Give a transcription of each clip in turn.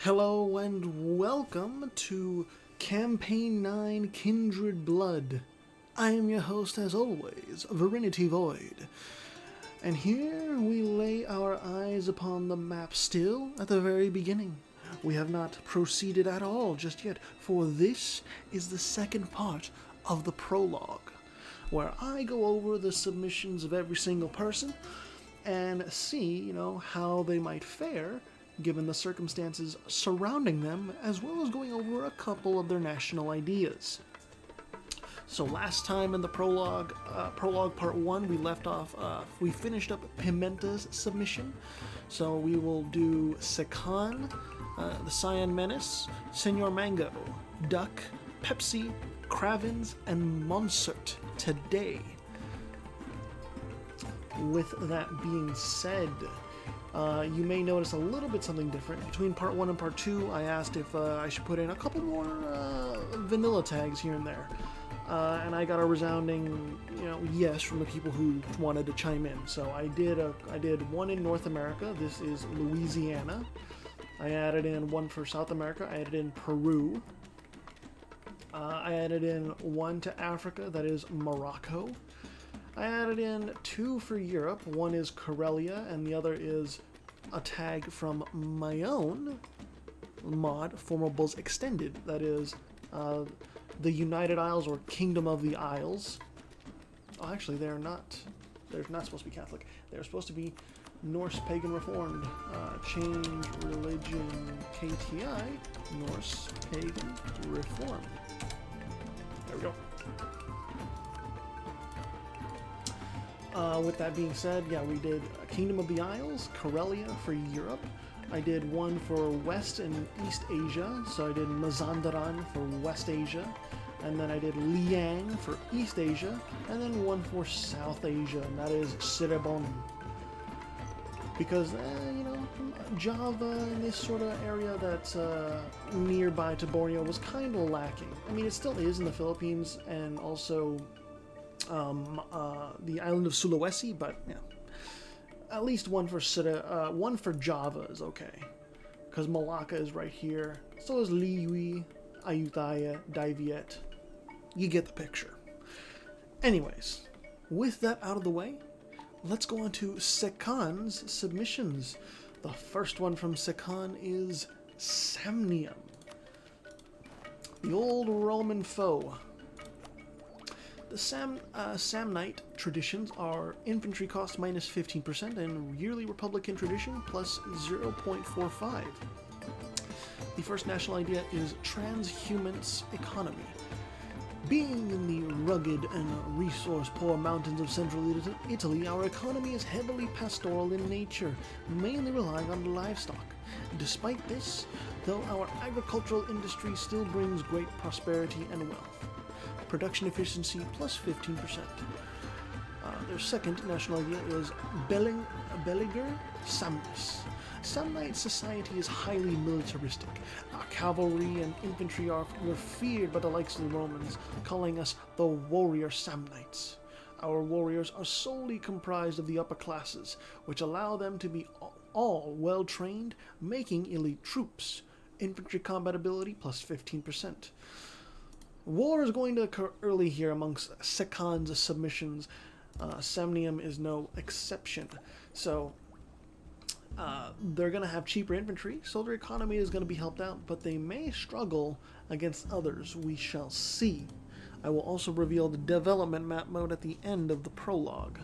Hello and welcome to Campaign 9 Kindred Blood. I am your host as always, Virinity Void. And here we lay our eyes upon the map still at the very beginning. We have not proceeded at all just yet, for this is the second part of the prologue, where I go over the submissions of every single person and see, how they might fare given the circumstances surrounding them, as well as going over a couple of their national ideas. So last time in the prologue part 1, we left off, we finished up Pimenta's submission. So we will do Sekan, the Cyan Menace, Senor Mango, Duck, Pepsi, Kravens, and Monsert today. With that being said, you may notice a little bit something different. Between part 1 and part 2, I asked if I should put in a couple more vanilla tags here and there. And I got a resounding, yes from the people who wanted to chime in. So I did one in North America. This is Louisiana. I added in one for South America. I added in Peru. I added in one to Africa. That is Morocco. I added in 2 for Europe. One is Karelia, and the other is a tag from my own mod, Formables Extended. That is the United Isles, or Kingdom of the Isles. Oh, actually, they're not supposed to be Catholic. They're supposed to be Norse Pagan Reformed. Change religion KTI, Norse Pagan Reformed. There we go. With that being said, we did Kingdom of the Isles, Karelia for Europe. I did one for West and East Asia, so I did Mazandaran for West Asia, and then I did Liang for East Asia, and then one for South Asia, and that is Cirebon. Because, Java in this sort of area that's nearby to Borneo was kind of lacking. I mean, it still is in the Philippines, and also the island of Sulawesi, but at least one for Java is okay, because Malacca is right here. So is Liwi, Ayutthaya, Daiviet. You get the picture. Anyways, with that out of the way, let's go on to Sekan's submissions. The first one from Sekan is Samnium, the old Roman foe. The Samnite traditions are infantry cost minus 15% and yearly Republican tradition plus 0.45. The first national idea is transhumance economy. Being in the rugged and resource-poor mountains of central Italy, our economy is heavily pastoral in nature, mainly relying on livestock. Despite this, though, our agricultural industry still brings great prosperity and wealth. Production efficiency plus 15%. Their second national idea is Beliger Samnis. Samnite society is highly militaristic. Our cavalry and infantry were feared by the likes of the Romans, calling us the warrior Samnites. Our warriors are solely comprised of the upper classes, which allow them to be all well trained, making elite troops. Infantry combat ability plus 15%. War is going to occur early here amongst Sekan's submissions. Samnium is no exception. So, they're going to have cheaper infantry, so their economy is going to be helped out, but they may struggle against others. We shall see. I will also reveal the development map mode at the end of the prologue.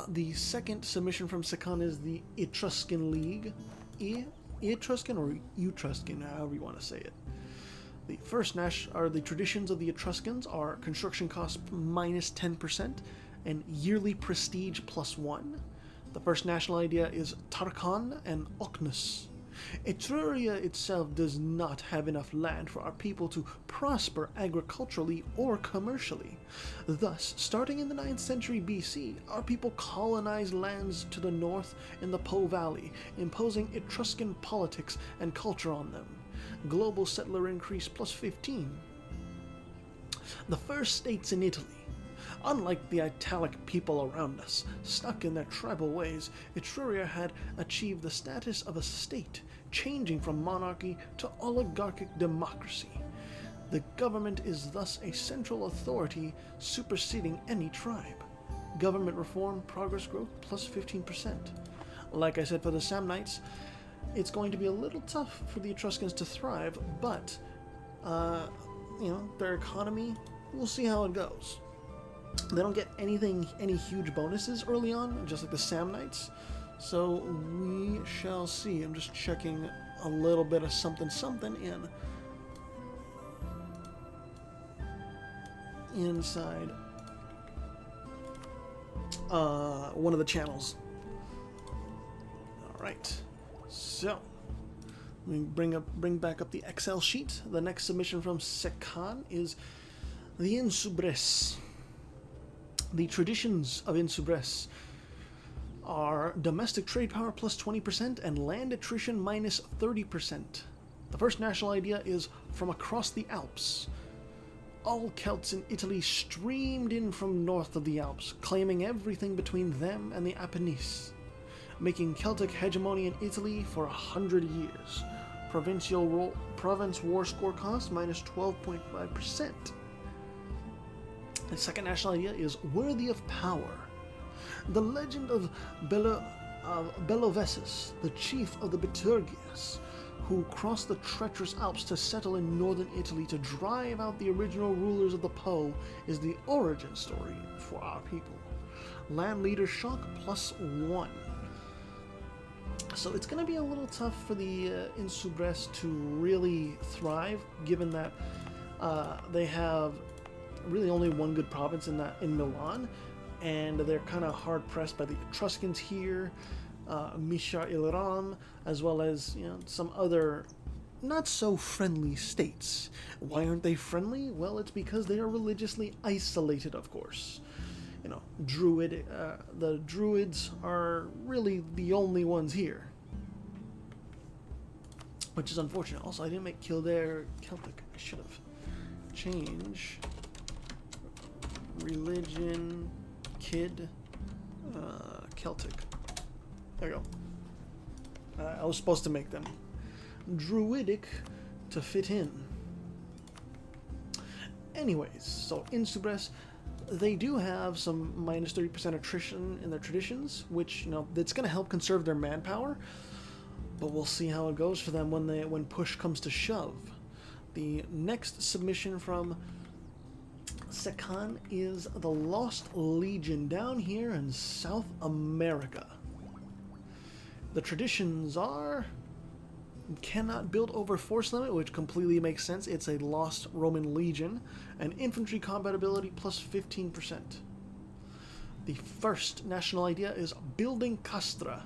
The second submission from Sekan is the Etruscan League. Etruscan or Etruscan, however you want to say it. The first the traditions of the Etruscans are construction costs minus 10% and yearly prestige plus 1. The first national idea is Tarkhan and Ocnus. Etruria itself does not have enough land for our people to prosper agriculturally or commercially. Thus, starting in the 9th century BC, our people colonized lands to the north in the Po Valley, imposing Etruscan politics and culture on them. Global settler increase plus 15. The first states in Italy. Unlike the Italic people around us, stuck in their tribal ways, Etruria had achieved the status of a state, changing from monarchy to oligarchic democracy. The government is thus a central authority superseding any tribe. Government reform, progress growth, plus 15%. Like I said for the Samnites, it's going to be a little tough for the Etruscans to thrive, but, their economy, we'll see how it goes. They don't get any huge bonuses early on, just like the Samnites, so we shall see. I'm just checking a little bit of something inside one of the channels. Alright, so let me bring back up the Excel sheet. The next submission from Sekan is the Insubres. The traditions of Insubres are domestic trade power plus 20% and land attrition minus 30%. The first national idea is from across the Alps. All Celts in Italy streamed in from north of the Alps, claiming everything between them and the Apennines, making Celtic hegemony in Italy for 100 years. Province war score cost minus 12.5%. The second national idea is worthy of power. The legend of Belovesus, the chief of the Bituriges, who crossed the treacherous Alps to settle in northern Italy to drive out the original rulers of the Po, is the origin story for our people. Land leader shock plus 1. So it's going to be a little tough for the Insubres to really thrive, given that they have really only one good province in Milan, and they're kind of hard pressed by the Etruscans here, Misha Ilram, as well as some other not so friendly states. Why aren't they friendly? Well, it's because they are religiously isolated, of course. The Druids are really the only ones here, which is unfortunate. Also, I didn't make Kildare Celtic. I should have. Change religion, kid, Celtic. There you go. I was supposed to make them Druidic to fit in. Anyways, so Insubres, they do have some minus 30% attrition in their traditions, which that's going to help conserve their manpower. But we'll see how it goes for them when push comes to shove. The next submission from Sekan is the Lost Legion down here in South America. The traditions are cannot build over force limit, which completely makes sense. It's a lost Roman legion, and infantry combat ability plus 15%. The first national idea is building castra.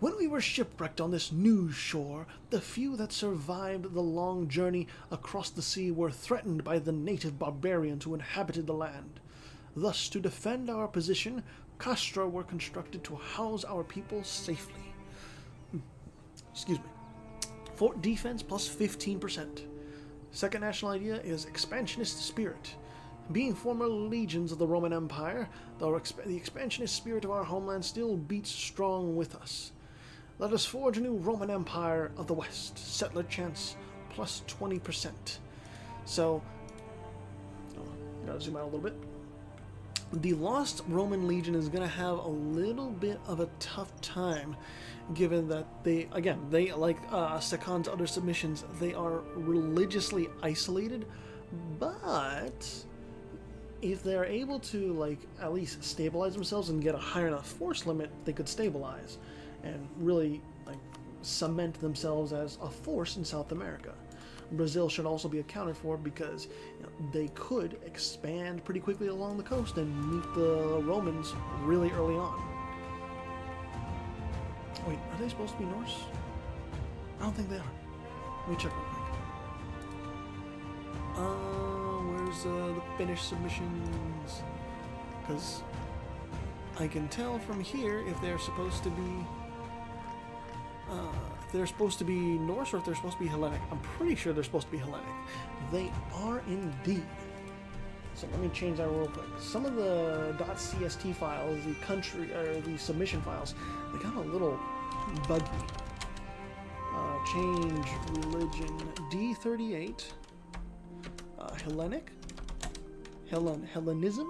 When we were shipwrecked on this new shore, the few that survived the long journey across the sea were threatened by the native barbarians who inhabited the land. Thus, to defend our position, castra were constructed to house our people safely. Excuse me. Fort defense plus 15%. Second national idea is expansionist spirit. Being former legions of the Roman Empire, the expansionist spirit of our homeland still beats strong with us. Let us forge a new Roman Empire of the West. Settler chance plus 20%. So, gotta zoom out a little bit. The Lost Roman Legion is going to have a little bit of a tough time, given that they like Sekan's other submissions, they are religiously isolated, but if they're able to at least stabilize themselves and get a high enough force limit, they could stabilize and really cement themselves as a force in South America. Brazil should also be accounted for because they could expand pretty quickly along the coast and meet the Romans really early on. Wait, are they supposed to be Norse? I don't think they are. Let me check real quick. Where's the Finnish submissions? Because I can tell from here if they're supposed to be Norse or if they're supposed to be Hellenic. I'm pretty sure they're supposed to be Hellenic. They are indeed. So let me change that real quick. Some of the .cst files, the country or the submission files, they got a little buggy. Change religion D38. Hellenic. Hellenism.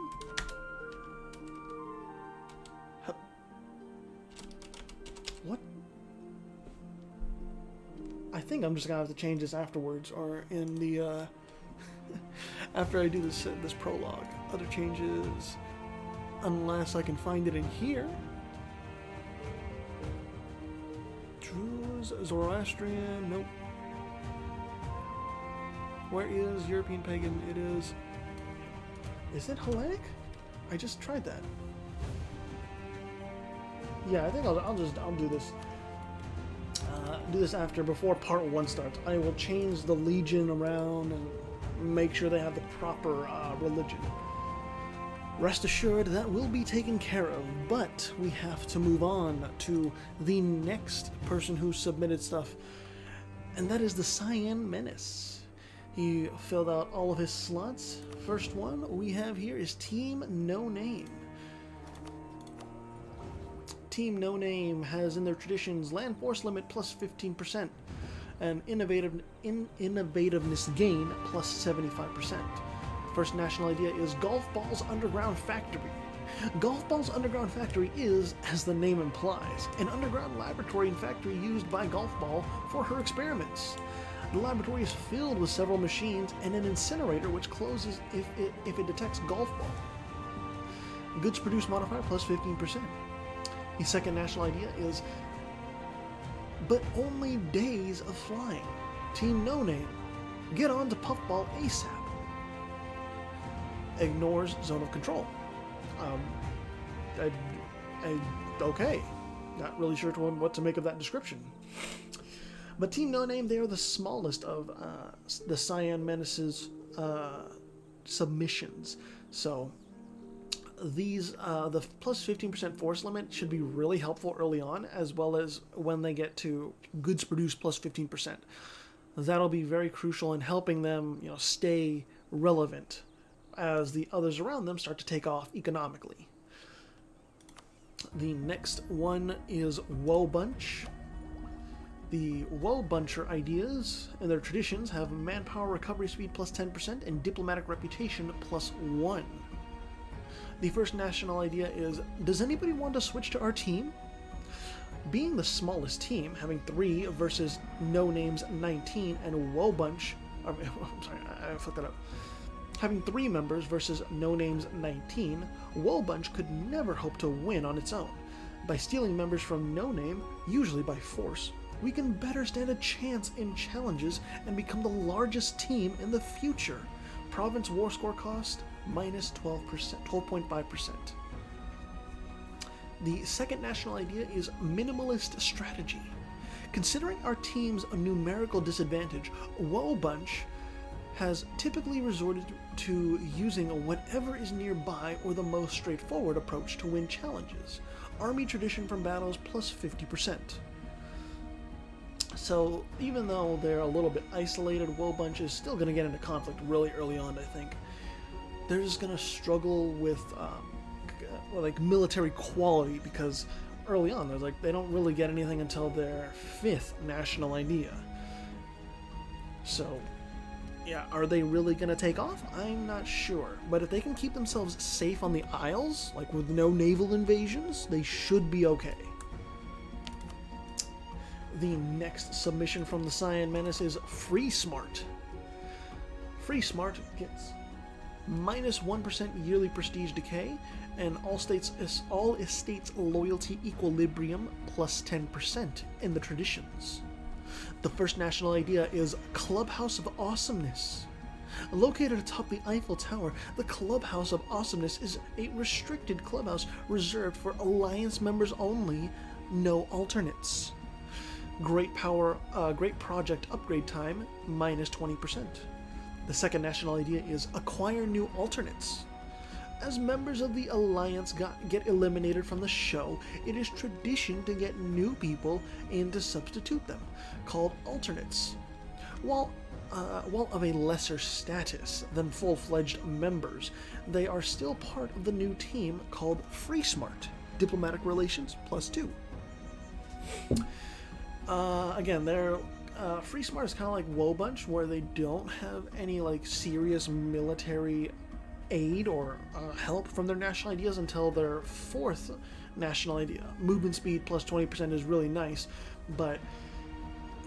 What? I think I'm just gonna have to change this afterwards, or in the after I do this prologue. Other changes, unless I can find it in here. Druze, Zoroastrian, nope. Where is European pagan? It is. Is it Hellenic? I just tried that. Yeah, I think I'll do this. Do this before part 1 starts. I will change the legion around and make sure they have the proper religion. Rest assured that will be taken care of, but we have to move on to the next person who submitted stuff, and that is the Cyan Menace. He filled out all of his slots. First one we have here is Team No Name. Team No Name has in their traditions land force limit plus 15% and innovativeness gain plus 75%. First national idea is Golf Ball's Underground Factory. Golf Ball's Underground Factory is, as the name implies, an underground laboratory and factory used by Golf Ball for her experiments. The laboratory is filled with several machines and an incinerator which closes if it detects Golf Ball. Goods produced modifier plus 15%. The second national idea is but only days of flying. Team No Name, get on to Puffball ASAP. Ignores zone of control. Okay. Not really sure what to make of that description. But Team No Name, they are the smallest of the Cyan Menace's submissions. So these the plus 15% force limit should be really helpful early on, as well as when they get to goods produced plus 15%. That'll be very crucial in helping them, stay relevant as the others around them start to take off economically. The next one is Woe Bunch. The Woe Buncher ideas and their traditions have manpower recovery speed plus 10% and diplomatic reputation plus 1. The first national idea is, does anybody want to switch to our team? Being the smallest team, having 3 versus No Name's 19 and Woe Bunch, I'm sorry, I fucked that up. Having 3 members versus No Name's 19, Woe Bunch could never hope to win on its own. By stealing members from No Name, usually by force, we can better stand a chance in challenges and become the largest team in the future. Province war score cost minus 12.5%. The second national idea is minimalist strategy. Considering our team's numerical disadvantage, Woe Bunch has typically resorted to using whatever is nearby or the most straightforward approach to win challenges. Army tradition from battles plus 50%. So even though they're a little bit isolated, Woe Bunch is still going to get into conflict really early on, I think. They're just going to struggle with military quality, because early on they don't really get anything until their 5th national idea. So yeah, are they really going to take off? I'm not sure. But if they can keep themselves safe on the Isles, like with no naval invasions, they should be okay. The next submission from the Cyan Menace is Free Smart. Free Smart gets minus 1% yearly prestige decay and all estates loyalty equilibrium plus 10% in the traditions. The first national idea is Clubhouse of Awesomeness. Located atop the Eiffel Tower, the Clubhouse of Awesomeness is a restricted clubhouse reserved for Alliance members only, no alternates. Great project upgrade time, minus 20%. The second national idea is Acquire New Alternates. As members of the Alliance get eliminated from the show, it is tradition to get new people in to substitute them, called alternates. While while of a lesser status than full-fledged members, they are still part of the new team called Free Smart, Diplomatic Relations +2. Again, they're Free Smart is kind of like Woe Bunch, where they don't have any like serious military aid or help from their national ideas until their fourth national idea. Movement speed plus 20% is really nice, but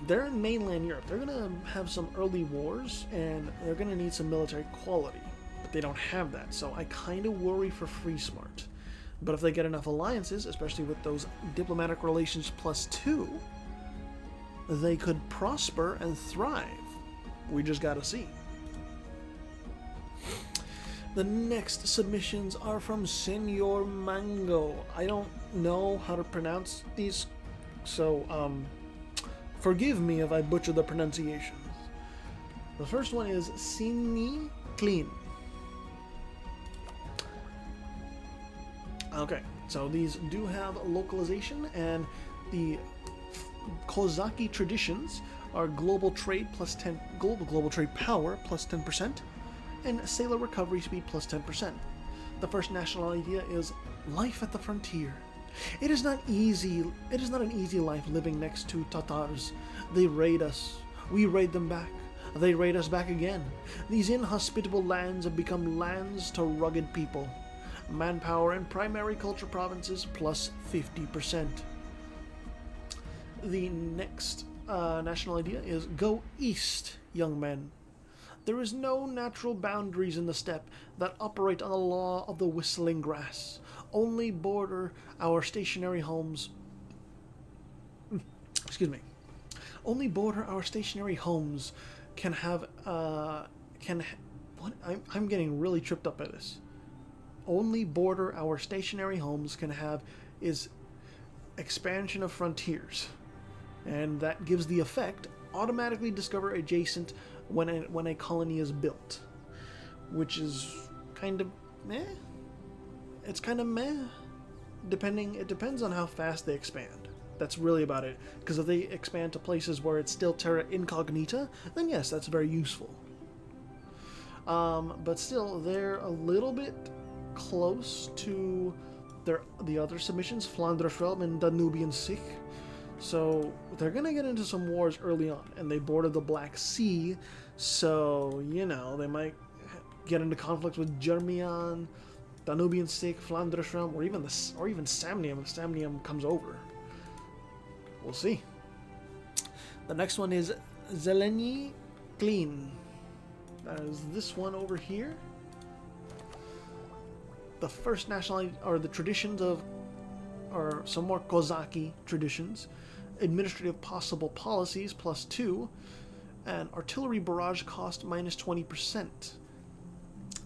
they're in mainland Europe. They're gonna have some early wars, and they're gonna need some military quality, but they don't have that. So I kind of worry for Free Smart. But if they get enough alliances, especially with those diplomatic relations +2, they could prosper and thrive. We just gotta see. The next submissions are from Senor Mango. I don't know how to pronounce these, so forgive me if I butcher the pronunciations. The first one is Sini Clean. Okay, so these do have localization, and the Kozaki traditions are global trade plus 10, global trade power plus 10%, and sailor recovery speed plus 10%. The first national idea is life at the frontier. It is not easy. It is not an easy life living next to Tatars. They raid us. We raid them back. They raid us back again. These inhospitable lands have become lands to rugged people. Manpower and primary culture provinces plus 50%. The next national idea is go east, young men. There is no natural boundaries in the steppe that operate on the law of the whistling grass. Only border our stationary homes. Excuse me. Only border our stationary homes can have what? I'm getting really tripped up at this. Only border our stationary homes can have is expansion of frontiers, and that gives the effect automatically discover adjacent when a colony is built, which is kind of meh. It's kind of meh. It depends on how fast they expand. That's really about it. Because if they expand to places where it's still terra incognita, then yes, that's very useful. But still, they're a little bit close to the other submissions, Flanders Realm and Danubian Sikh. So they're gonna get into some wars early on, and they border the Black Sea, so you know they might get into conflicts with Germian, Danubian Sikh, Flanders Realm, or even Samnium if Samnium comes over. We'll see. The next one is Zeleny Clean. That is this one over here. The first nationality, or the traditions of, or some more Kozaki traditions, administrative possible policies +2, and artillery barrage cost -20%.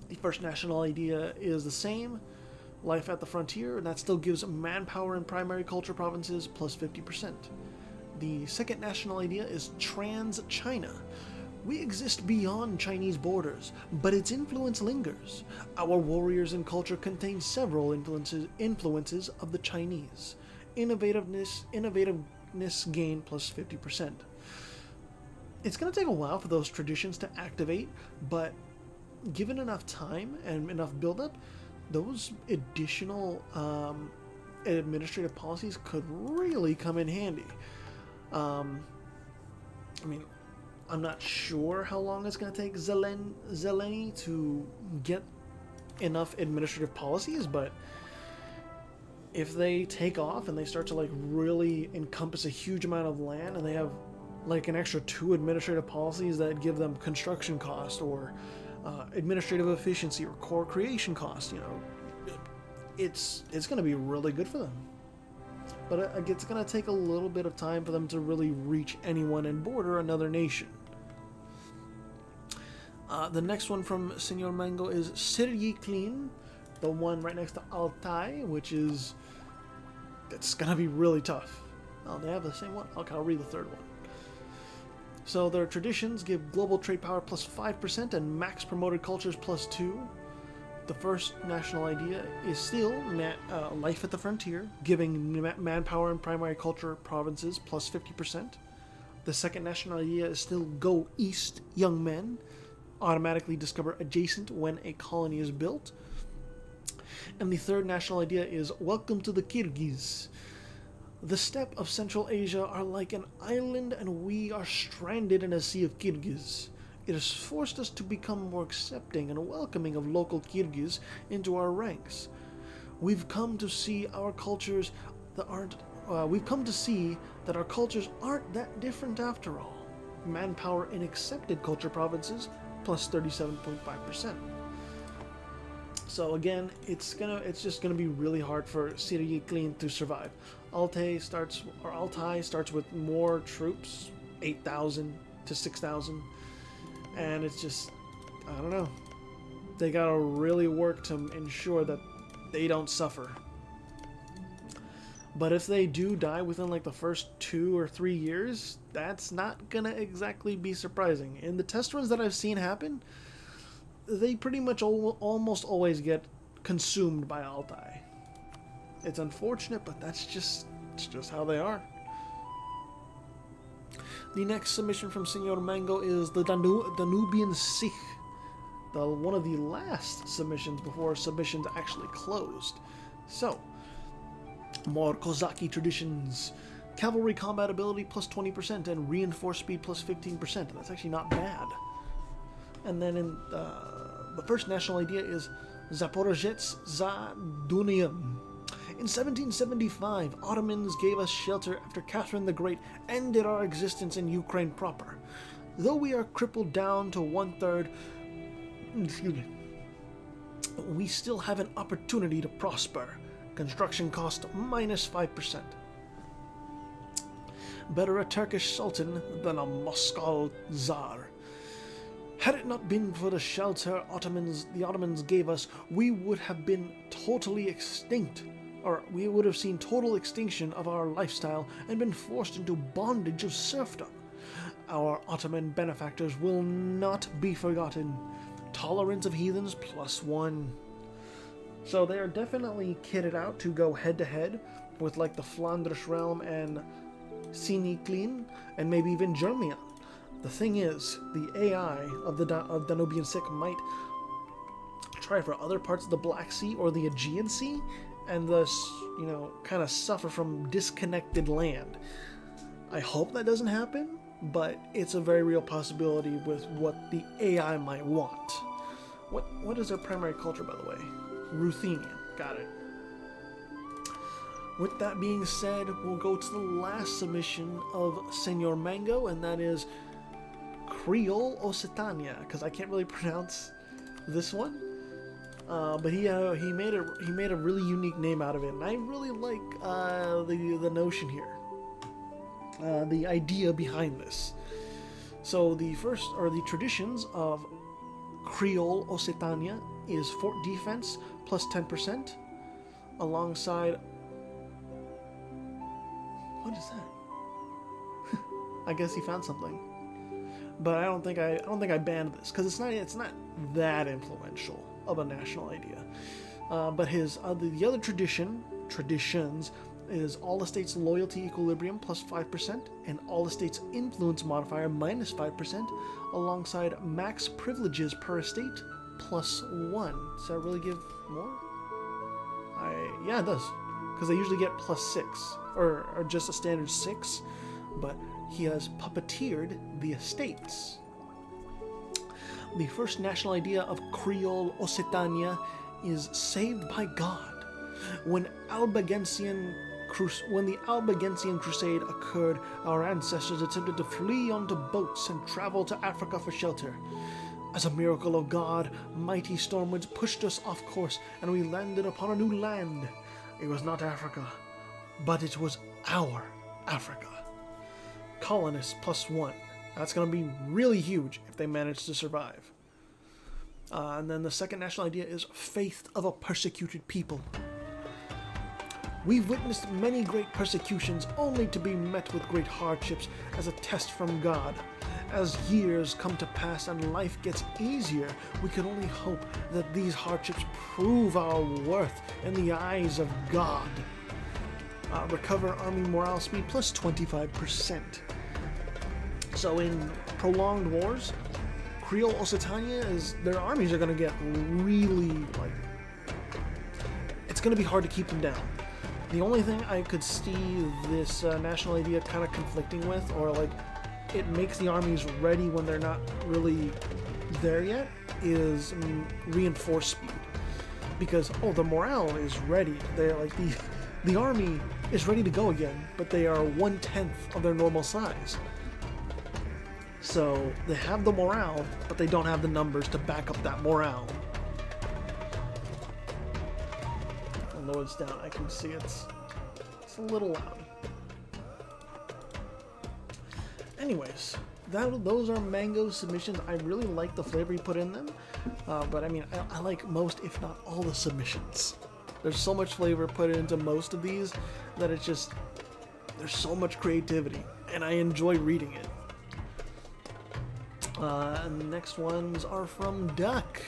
The first national idea is the same, life at the frontier, and that still gives manpower in primary culture provinces +50%. The second national idea is Trans-China. We exist beyond Chinese borders, but its influence lingers. Our warriors and culture contain several influences of the Chinese. Innovativeness gain +50%. It's going to take a while for those traditions to activate, but given enough time and enough buildup, those additional administrative policies could really come in handy. I mean, I'm not sure how long it's going to take Zeleny to get enough administrative policies, but if they take off and they start to like really encompass a huge amount of land, and they have like an extra 2 administrative policies that give them construction cost or administrative efficiency or core creation cost, you know, it's going to be really good for them. But it's going to take a little bit of time for them to really reach anyone and border another nation. The next one from Senor Mango is Siryiklin, the one right next to Altai, which is... it's going to be really tough. Oh, they have the same one? Okay, I'll read the third one. So their traditions give global trade power +5% and max promoted cultures +2. The first national idea is still life at the frontier, giving manpower and primary culture provinces +50%. The second national idea is still go east, young men. Automatically discover adjacent when a colony is built. And the third national idea is welcome to the Kyrgyz. The steppe of Central Asia are like an island and we are stranded in a sea of Kyrgyz. It has forced us to become more accepting and welcoming of local Kyrgyz into our ranks. We've come to see our cultures that aren't that different after all. Manpower in accepted culture provinces plus 37.5%. So again, it's just gonna be really hard for Syria Clean to survive. Altai starts with more troops, 8,000 to 6,000, and it's just, I don't know. They gotta really work to ensure that they don't suffer. But if they do die within like the first 2 or 3 years, that's not gonna exactly be surprising. In the test runs that I've seen happen, they pretty much almost always get consumed by Altai. It's unfortunate, but it's just how they are. The next submission from Senor Mango is the Danubian Sikh. One of the last submissions before submissions actually closed. So, more Kozaki traditions. Cavalry combat ability plus 20% and reinforced speed plus 15%. That's actually not bad. And then in the first national idea is Zaporozhets za Duniyam. In 1775, Ottomans gave us shelter after Catherine the Great ended our existence in Ukraine proper. Though we are crippled down to 1/3, we still have an opportunity to prosper. Construction cost minus 5%. Better a Turkish sultan than a Moscow czar. Had it not been for the shelter the Ottomans gave us, we would have been totally extinct, or we would have seen total extinction of our lifestyle and been forced into bondage of serfdom. Our Ottoman benefactors will not be forgotten. Tolerance of heathens +1. So they are definitely kitted out to go head-to-head with like the Flanders realm and Siniclin, and maybe even Germania. The thing is, the AI of Danubian Sikh might try for other parts of the Black Sea or the Aegean Sea, and thus, kind of suffer from disconnected land. I hope that doesn't happen, but it's a very real possibility with what the AI might want. What is their primary culture, by the way? Ruthenian. Got it. With that being said, we'll go to the last submission of Senor Mango, and that is Creole Occitania, because I can't really pronounce this one. But he made a really unique name out of it, and I really like the notion here, the idea behind this. So the traditions of Creole Occitania is fort defense plus 10%, alongside. What is that? I guess he found something, but I don't think I banned this because it's not that influential of a national idea. But the other traditions is all estates loyalty equilibrium plus 5% and all estates influence modifier minus 5%, alongside max privileges per estate +1. Does that really give more? Yeah, it does, because they usually get +6 or just a standard 6, but he has puppeteered the estates. The first national idea of Creole Occitania is saved by God. When the Albigensian Crusade occurred, our ancestors attempted to flee onto boats and travel to Africa for shelter. As a miracle of God, mighty storm winds pushed us off course, and we landed upon a new land. It was not Africa, but it was our Africa. Colonists +1. That's going to be really huge if they manage to survive. And then the second national idea is faith of a persecuted people. We've witnessed many great persecutions only to be met with great hardships as a test from God. As years come to pass and life gets easier, we can only hope that these hardships prove our worth in the eyes of God. Recover army morale speed +25%. So in prolonged wars, Creole Occitania their armies are going to get really, like, it's going to be hard to keep them down. The only thing I could see this national idea kind of conflicting with, or like it makes the armies ready when they're not really there yet, is reinforced speed. Because, oh, the morale is ready. They're like, the army is ready to go again, but they are 1/10 of their normal size. So they have the morale, but they don't have the numbers to back up that morale. I'll lower this down. I can see it's a little loud. Anyways, those are Mango submissions. I really like the flavor you put in them, but I mean, I like most, if not all, the submissions. There's so much flavor put into most of these that it's just, there's so much creativity, and I enjoy reading it. And the next ones are from Duck.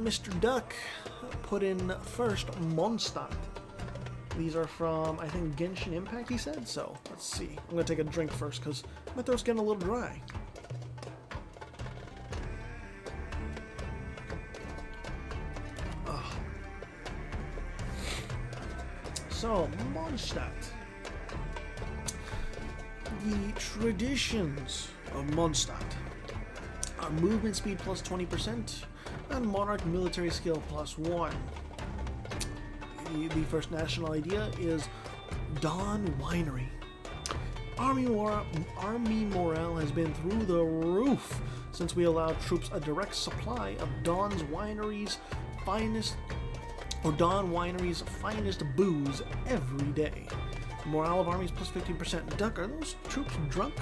Mr. Duck put in first Mondstadt. These are from, I think, Genshin Impact, he said. So, let's see. I'm going to take a drink first because my throat's getting a little dry. Ugh. So, Mondstadt. The traditions of Mondstadt are movement speed plus 20% and monarch military skill plus 1. The first national idea is Dawn Winery. Army morale has been through the roof since we allowed troops a direct supply of Dawn Winery's finest booze every day. Morale of armies plus 15%. Duck, are those troops drunk?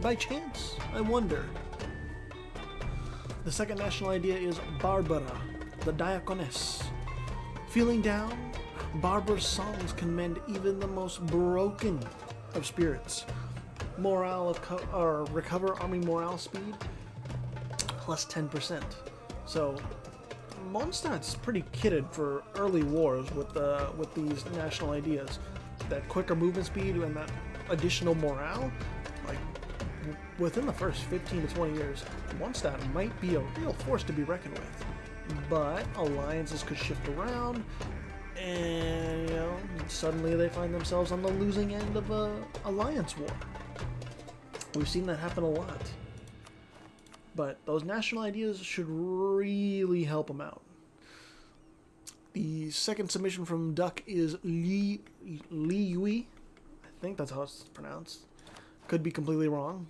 By chance? I wonder. The second national idea is Barbara, the Diaconess. Feeling down? Barbara's songs can mend even the most broken of spirits. Morale of recover army morale speed plus 10%. So Mondstadt's pretty kitted for early wars with these national ideas. That quicker movement speed and that additional morale, like within the first 15 to 20 years, Mondstadt might be a real force to be reckoned with. But alliances could shift around, and suddenly they find themselves on the losing end of a alliance war. We've seen that happen a lot. But those national ideas should really help them out. The second submission from Duck is Li Yui. I think that's how it's pronounced. Could be completely wrong.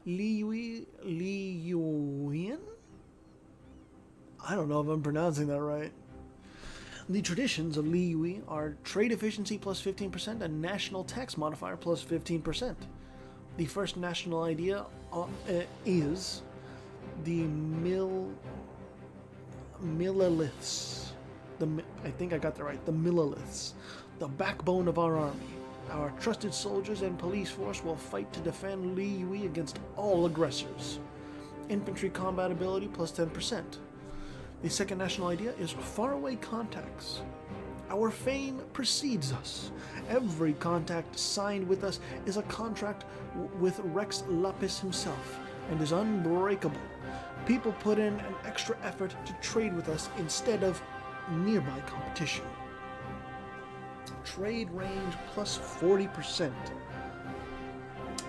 Li Yuan? I don't know if I'm pronouncing that right. The traditions of Li Yui are trade efficiency plus 15% and national tax modifier plus 15%. The first national idea is the Milliliths. I think I got that right. The Milliliths, the backbone of our army. Our trusted soldiers and police force will fight to defend Li Yui against all aggressors. Infantry combat ability plus 10%. The second national idea is faraway contacts. Our fame precedes us. Every contact signed with us is a contract with Rex Lapis himself and is unbreakable. People put in an extra effort to trade with us instead of nearby competition. Trade range plus 40%.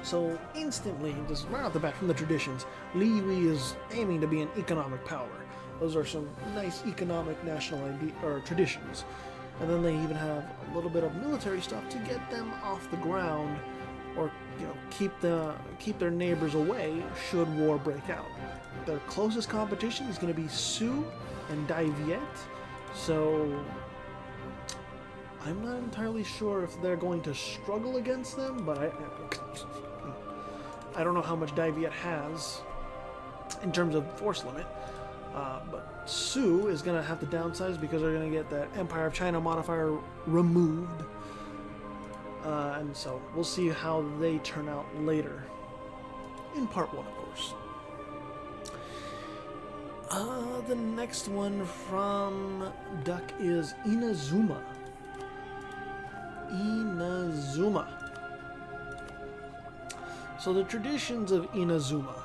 So instantly, just right off the bat from the traditions, Li Yui is aiming to be an economic power. Those are some nice economic national traditions. And then they even have a little bit of military stuff to get them off the ground, or keep their neighbors away should war break out. Their closest competition is going to be Sioux and Daiviet, so I'm not entirely sure if they're going to struggle against them, but I don't know how much Daiviet has in terms of force limit. But Sioux is going to have to downsize because they're going to get that Empire of China modifier removed. And so we'll see how they turn out later. In part 1, of course. The next one from Duck is Inazuma. So the traditions of Inazuma.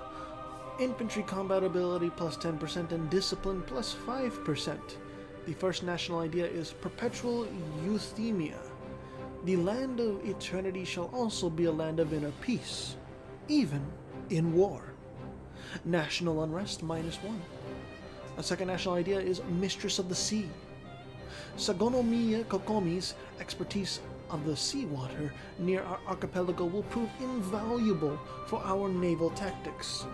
Infantry combat ability plus 10% and discipline plus 5%. The first national idea is perpetual euthymia. The land of eternity shall also be a land of inner peace, even in war. National unrest -1. A second national idea is mistress of the sea. Sagonomiya Kokomi's expertise of the seawater near our archipelago will prove invaluable for our naval tactics.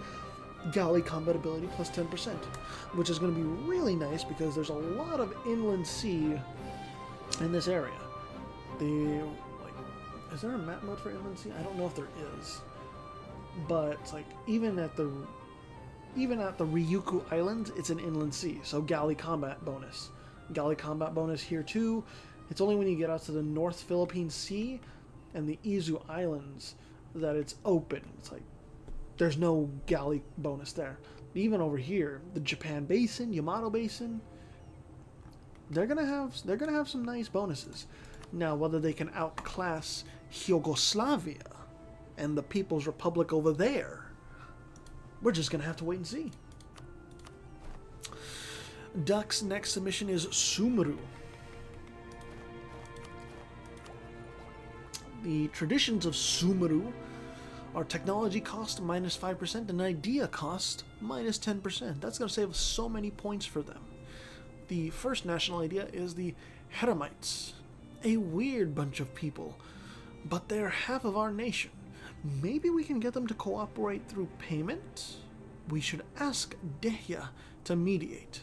Galley combat ability plus 10%, which is going to be really nice because there's a lot of inland sea in this area. Is there a map mode for inland sea? I don't know if there is, but like even at the Ryukyu Islands, it's an inland sea, so galley combat bonus. Galley combat bonus here too. It's only when you get out to the North Philippine Sea and the Izu Islands that it's open. It's like there's no galley bonus there. Even over here, the Japan Basin, Yamato Basin, they're gonna have some nice bonuses. Now, whether they can outclass Yugoslavia and the People's Republic over there, we're just gonna have to wait and see. Duck's next submission is Sumeru. The traditions of Sumeru are technology cost -5% and idea cost -10%. That's going to save so many points for them. The first national idea is the Heramites, a weird bunch of people, but they're half of our nation. Maybe we can get them to cooperate through payment? We should ask Dehya to mediate.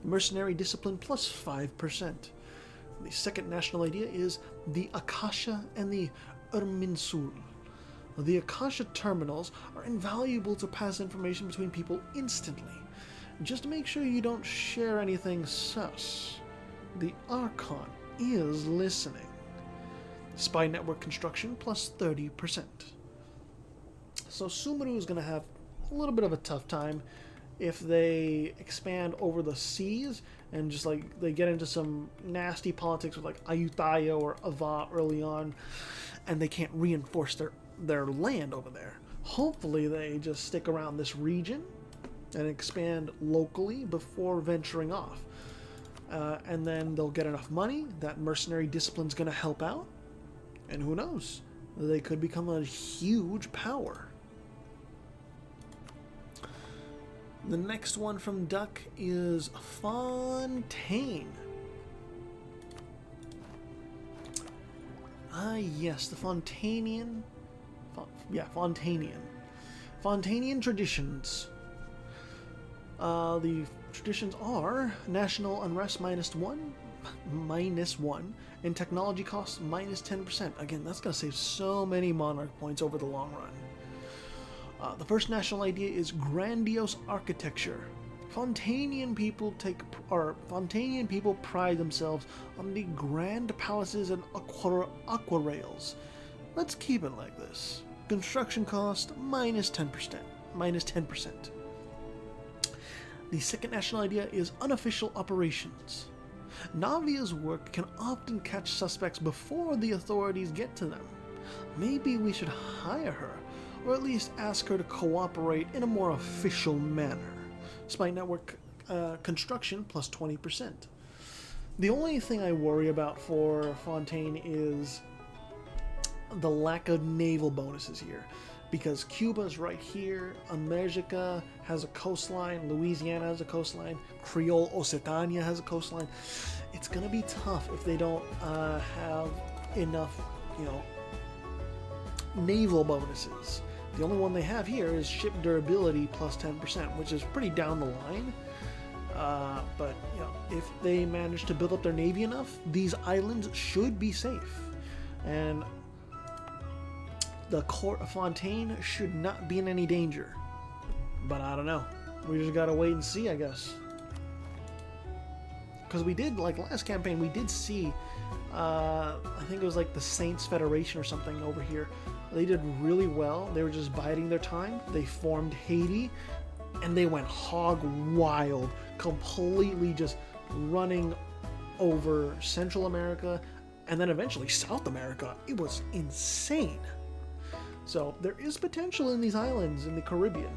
Mercenary discipline plus 5%. The second national idea is the Akasha and the Irminsul. The Akasha terminals are invaluable to pass information between people instantly. Just make sure you don't share anything sus. The Archon is listening. Spy network construction plus 30%. So Sumeru is going to have a little bit of a tough time if they expand over the seas and just like they get into some nasty politics with like Ayutthaya or Ava early on, and they can't reinforce their land over there. Hopefully they just stick around this region and expand locally before venturing off. And then they'll get enough money. That mercenary discipline's going to help out. And who knows? They could become a huge power. The next one from Duck is Fontaine. Yes, the Fontanian. Fontanian traditions. The traditions are national unrest -1, and technology costs -10%. Again, that's going to save so many monarch points over the long run. The first national idea is grandiose architecture. Fontanian people pride themselves on the grand palaces and aquarails. Let's keep it like this. Construction cost -10%. The second national idea is unofficial operations. Navia's work can often catch suspects before the authorities get to them. Maybe we should hire her, or at least ask her to cooperate in a more official manner. Spy network construction plus 20%. The only thing I worry about for Fontaine is the lack of naval bonuses here, because Cuba's right here, America has a coastline, Louisiana has a coastline, Creole Occitania has a coastline. It's gonna be tough if they don't have enough, naval bonuses. The only one they have here is ship durability plus 10%, which is pretty down the line. But if they manage to build up their navy enough, these islands should be safe. And the court of Fontaine should not be in any danger. But I don't know. We just gotta wait and see, I guess. Because we did, like last campaign, we did see, I think it was like the Saints Federation or something over here. They did really well. They were just biding their time. They formed Haiti, and they went hog wild, completely just running over Central America, and then eventually South America. It was insane. So there is potential in these islands in the Caribbean.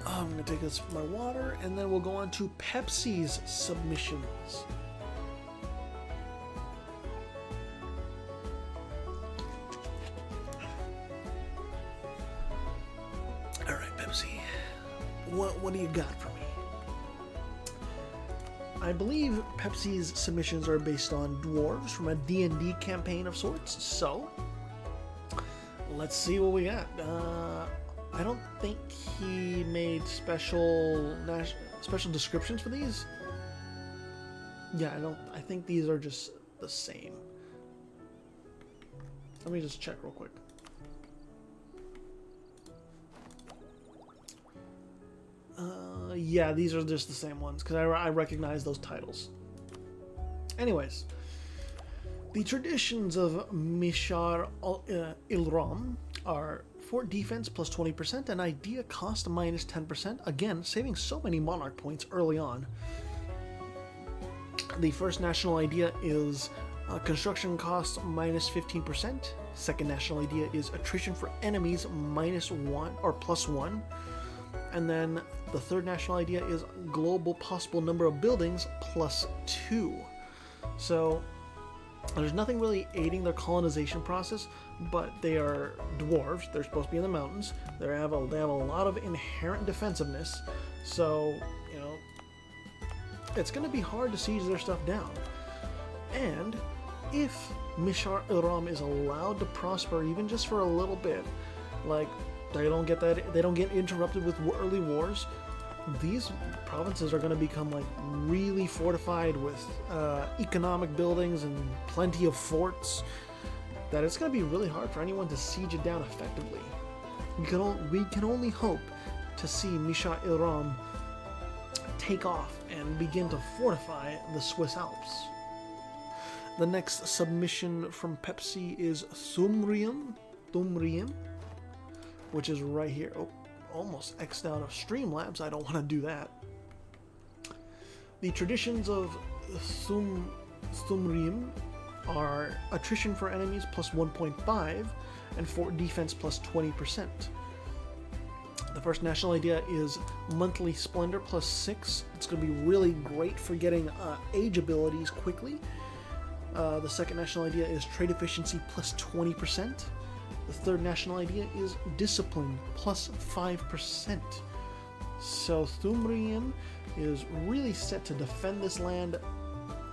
I'm going to take this my water, and then we'll go on to Pepsi's submissions. All right, Pepsi, what do you got for me? I believe Pepsi's submissions are based on dwarves from a D&D campaign of sorts, so let's see what we got. I don't think he made special descriptions for these. Yeah, I think these are just the same. Let me just check real quick. Yeah, these are just the same ones, because I recognize those titles. Anyways, the traditions of Mishar Ilram are fort defense plus 20% and idea cost minus 10%. Again, saving so many monarch points early on. The first national idea is construction cost minus 15%. Second national idea is attrition for enemies minus 1 or plus 1. And then the third national idea is global possible number of buildings plus 2. So there's nothing really aiding their colonization process, but they are dwarves. They're supposed to be in the mountains. They have a lot of inherent defensiveness. So, you know, it's going to be hard to siege their stuff down. And if Mishar Iram is allowed to prosper even just for a little bit, like they don't get interrupted with early wars, these provinces are going to become like really fortified with economic buildings and plenty of forts, that it's going to be really hard for anyone to siege it down effectively. We can only hope to see Mishar Iram take off and begin to fortify the Swiss Alps. The next submission from Pepsi is Thumrium, which is right here. Oh, almost X'd out of Streamlabs. I don't want to do that. The traditions of Thumrium are attrition for enemies plus 1.5 and fort defense plus 20%. The first national idea is monthly splendor plus 6. It's going to be really great for getting age abilities quickly. The second national idea is trade efficiency plus 20%. The third national idea is discipline plus 5%. So Thumrium is really set to defend this land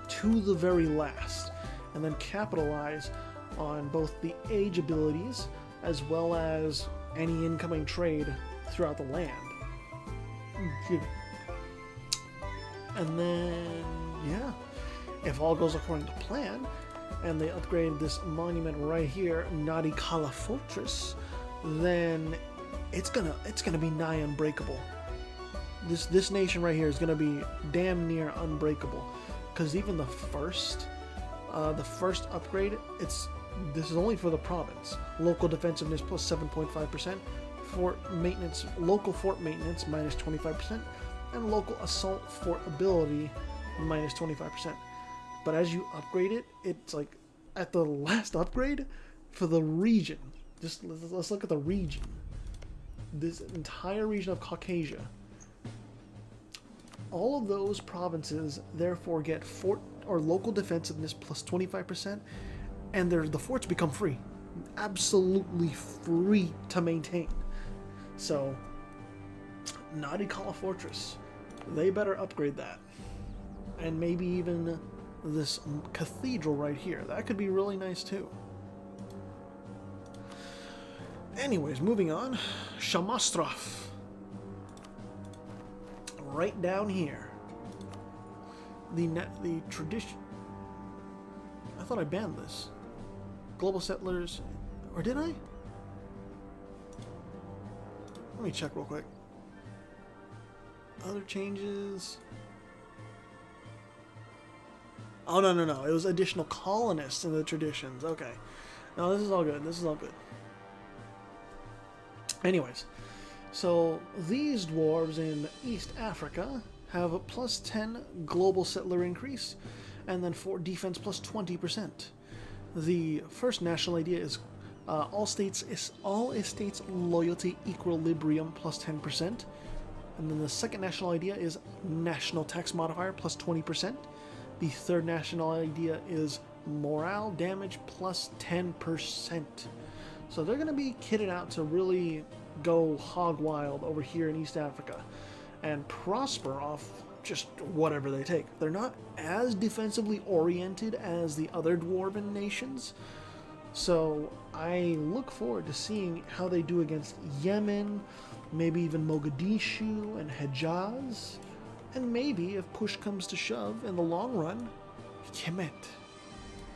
to the very last, and then capitalize on both the age abilities as well as any incoming trade throughout the land. And then, yeah, if all goes according to plan, and they upgrade this monument right here, Nadikala Fortress, then it's gonna be nigh unbreakable. This nation right here is gonna be damn near unbreakable, because even the first upgrade, this is only for the province. Local defensiveness plus 7.5%, local fort maintenance minus 25%, and local assault fort ability minus 25%. But as you upgrade it, it's like at the last upgrade for the region. Just let's look at the region. This entire region of Caucasia. All of those provinces therefore get fort or local defensiveness plus 25%, and the forts become free. Absolutely free to maintain. So, Nadikala Fortress, they better upgrade that. And maybe even this cathedral right here. That could be really nice too. Anyways, moving on. Shamastraf. Right down here. The tradition... I thought I banned this. Global settlers... Or did I? Let me check real quick. Other changes... Oh, no. It was additional colonists in the traditions. Okay. No, this is all good. Anyways, so these dwarves in East Africa have a plus 10 global settler increase, and then fort defense plus 20%. The first national idea is all estates loyalty equilibrium plus 10%. And then the second national idea is national tax modifier plus 20%. The third national idea is morale damage plus 10%. So they're going to be kitted out to really go hog wild over here in East Africa and prosper off just whatever they take. They're not as defensively oriented as the other dwarven nations. So I look forward to seeing how they do against Yemen, maybe even Mogadishu and Hejaz, and maybe if push comes to shove in the long run, Kemet.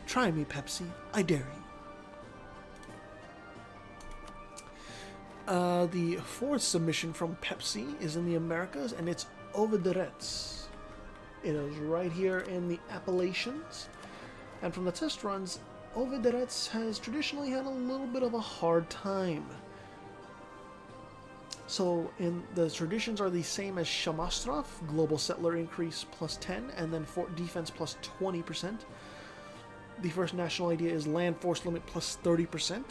Try me, Pepsi. I dare you. The fourth submission from Pepsi is in the Americas, and it's Overderets. It is right here in the Appalachians. And from the test runs, Overderets has traditionally had a little bit of a hard time. So in the traditions are the same as Shamastrov, global settler increase plus 10, and then fort defense plus 20%. The first national idea is land force limit plus 30%.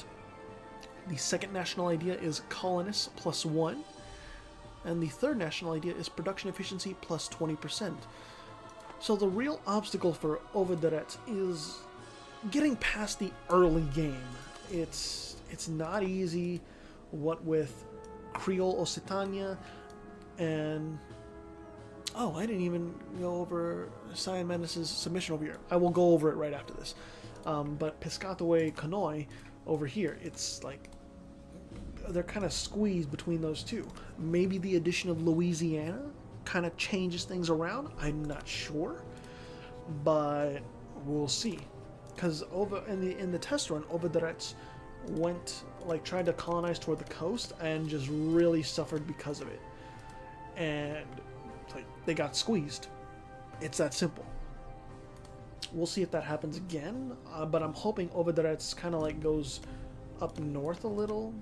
The second national idea is colonists plus 1. And the third national idea is production efficiency plus 20%. So the real obstacle for Overderets is getting past the early game. It's not easy, what with Creole Occitania and I didn't even go over Cyan Menace's submission over here. I will go over it right after this. But Piscataway Kanoi over here, it's like they're kind of squeezed between those two. Maybe the addition of Louisiana kind of changes things around. I'm not sure, but we'll see. Because over in the test run, Overderets tried to colonize toward the coast and just really suffered because of it, and they got squeezed. It's that simple. We'll see if that happens again, but I'm hoping Overderets kind of goes up north a little.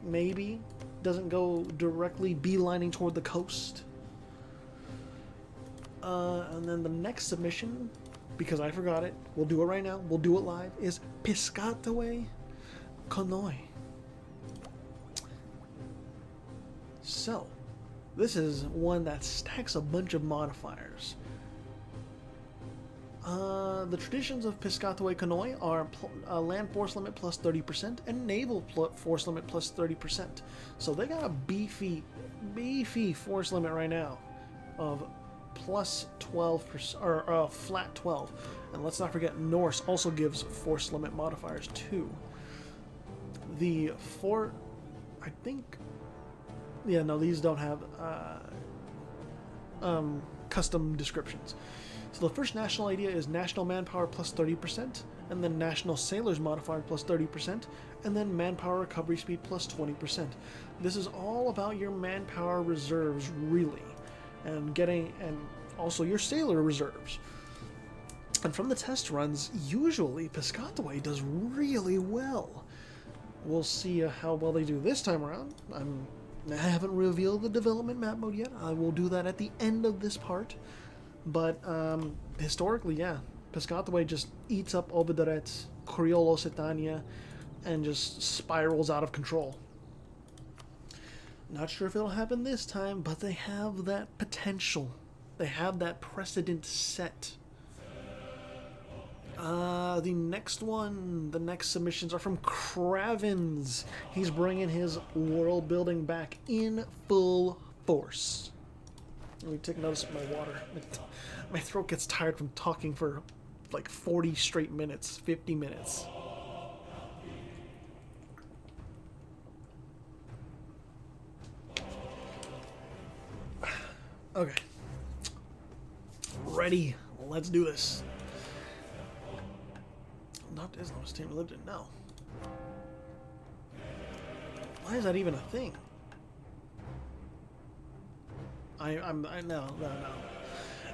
Maybe doesn't go directly beelining toward the coast. And then the next submission, because I forgot it, we'll do it right now, we'll do it live, is Piscataway Kanoi. So, this is one that stacks a bunch of modifiers. The traditions of Piscataway Kanoi are land force limit plus 30% and naval force limit plus 30%. So they got a beefy force limit right now of plus 12%, or flat 12. And let's not forget, Norse also gives force limit modifiers too. The fort, I think, yeah, no, these don't have custom descriptions. So the first national idea is national manpower plus 30%, and then national sailors modifier plus 30%, and then manpower recovery speed plus 20%. This is all about your manpower reserves, really, and also your sailor reserves. And from the test runs, usually Piscataway does really well. We'll see how well they do this time around. I haven't revealed the development map mode yet. I will do that at the end of this part. But historically, yeah, Piscataway just eats up Overderets, Creole Occitania, and just spirals out of control. Not sure if it'll happen this time, but they have that potential. They have that precedent set. The next submissions are from Kravens. He's bringing his world building back in full force. Let me take notice of my water. My throat gets tired from talking for 40 straight minutes, 50 minutes. Okay. Ready. Let's do this. Not as long as team lived it. No. Why is that even a thing? No.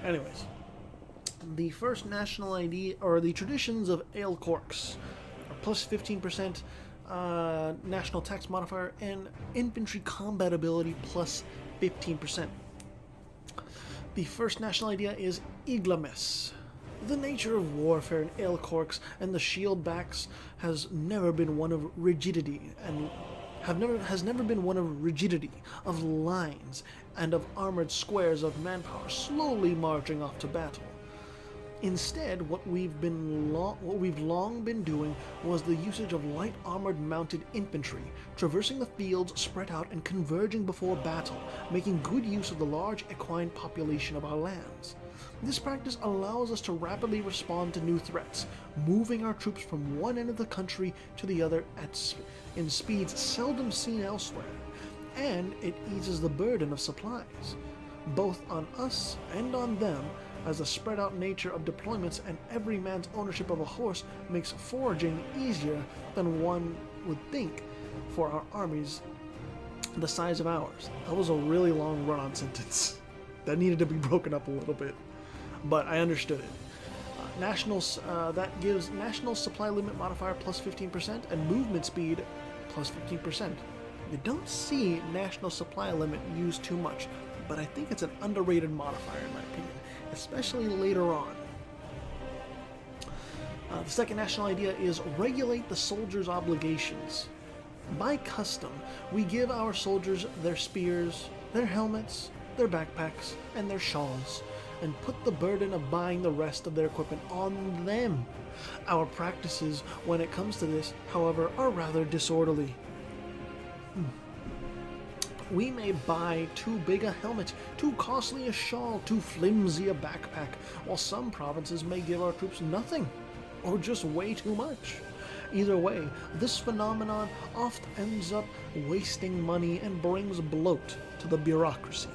Anyways, the first national ID, or the traditions of ale corks, are plus 15% national tax modifier and infantry combat ability plus 15%. The first national idea is Iglames. The nature of warfare in Aelcorks and the Shieldbacks has never been one of rigidity, has never been one of rigidity, of lines, and of armored squares of manpower slowly marching off to battle. Instead, what we've long been doing was the usage of light armored mounted infantry, traversing the fields spread out and converging before battle, making good use of the large equine population of our lands. This practice allows us to rapidly respond to new threats, moving our troops from one end of the country to the other in speeds seldom seen elsewhere, and it eases the burden of supplies, both on us and on them, as the spread out nature of deployments and every man's ownership of a horse makes foraging easier than one would think for our armies the size of ours. That was a really long run-on sentence. That needed to be broken up a little bit, but I understood it. That gives national supply limit modifier plus 15% and movement speed plus 15%. You don't see national supply limit used too much, but I think it's an underrated modifier in my opinion, especially later on. The second national idea is regulate the soldiers' obligations. By custom, we give our soldiers their spears, their helmets, their backpacks, and their shawls, and put the burden of buying the rest of their equipment on them. Our practices when it comes to this, however, are rather disorderly. We may buy too big a helmet, too costly a shawl, too flimsy a backpack, while some provinces may give our troops nothing, or just way too much. Either way, this phenomenon oft ends up wasting money and brings bloat to the bureaucracy.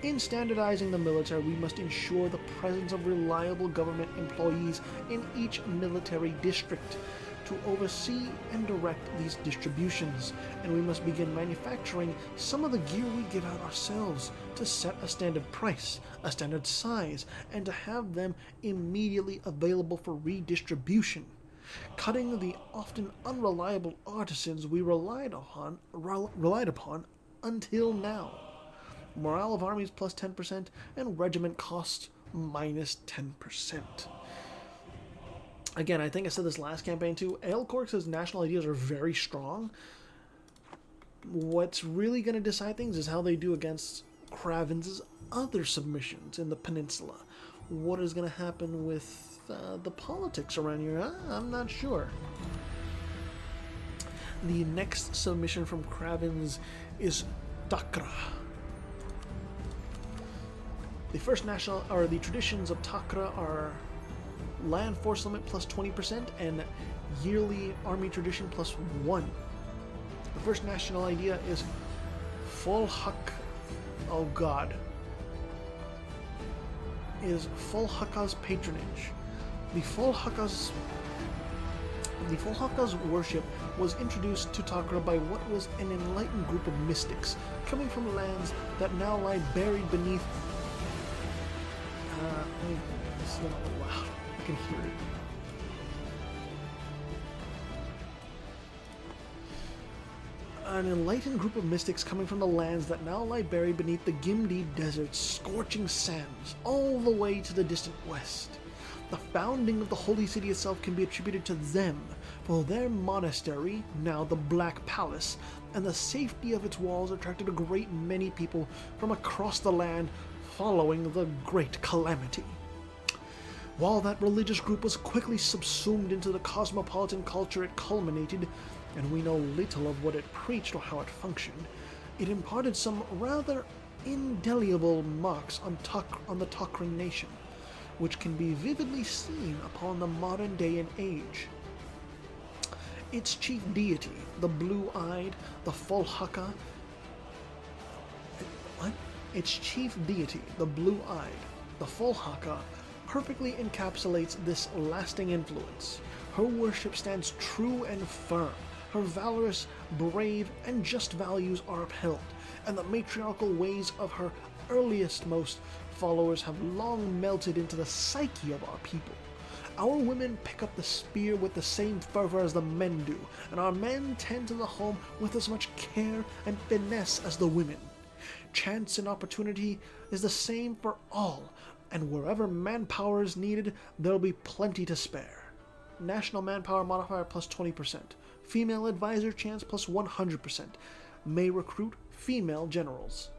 In standardizing the military, we must ensure the presence of reliable government employees in each military district to oversee and direct these distributions, and we must begin manufacturing some of the gear we give out ourselves to set a standard price, a standard size, and to have them immediately available for redistribution, cutting the often unreliable artisans we relied upon until now. Morale of armies plus 10% and regiment costs minus 10%. Again, I think I said this last campaign too. Aelcorks' national ideas are very strong. What's really going to decide things is how they do against Kraven's other submissions in the peninsula. What is going to happen with the politics around here? I'm not sure. The next submission from Kraven's is Takra. The first national, or the traditions of Takra are land force limit plus 20% and yearly army tradition plus 1. The first national idea is Folhak. Oh god. Is Folhaka's patronage. The Folhaka's worship was introduced to Takra by what was an enlightened group of mystics coming from lands that now lie buried beneath. This is a little loud. I can hear it. An enlightened group of mystics coming from the lands that now lie buried beneath the Gimdi Desert's scorching sands, all the way to the distant west. The founding of the holy city itself can be attributed to them, for their monastery, now the Black Palace, and the safety of its walls attracted a great many people from across the land following the Great Calamity. While that religious group was quickly subsumed into the cosmopolitan culture it culminated, and we know little of what it preached or how it functioned, it imparted some rather indelible marks on the Takran nation, which can be vividly seen upon the modern day and age. Its chief deity, the blue-eyed, the Folhaka, Its chief deity, the blue-eyed, the Folhaka, perfectly encapsulates this lasting influence. Her worship stands true and firm. Her valorous, brave, and just values are upheld, and the matriarchal ways of her earliest-most followers have long melted into the psyche of our people. Our women pick up the spear with the same fervor as the men do, and our men tend to the home with as much care and finesse as the women. Chance and opportunity is the same for all, And wherever manpower is needed, there'll be plenty to spare. National manpower modifier plus 20%. Female advisor chance plus 100%. May recruit female generals.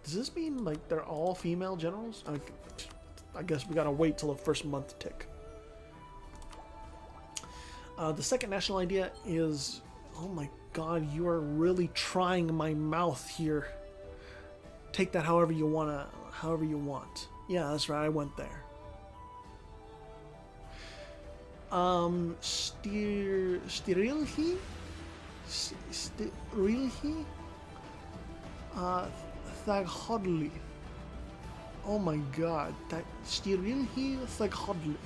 Does this mean like they're all female generals? I guess we gotta wait till the first month tick. The second national idea is... Oh my god, you are really trying my mouth here. Take that however you want. Yeah, that's right, I went there. Sterilhi? Sterilhi? Thaghodli. Oh my god, Sterilhi Thaghodli.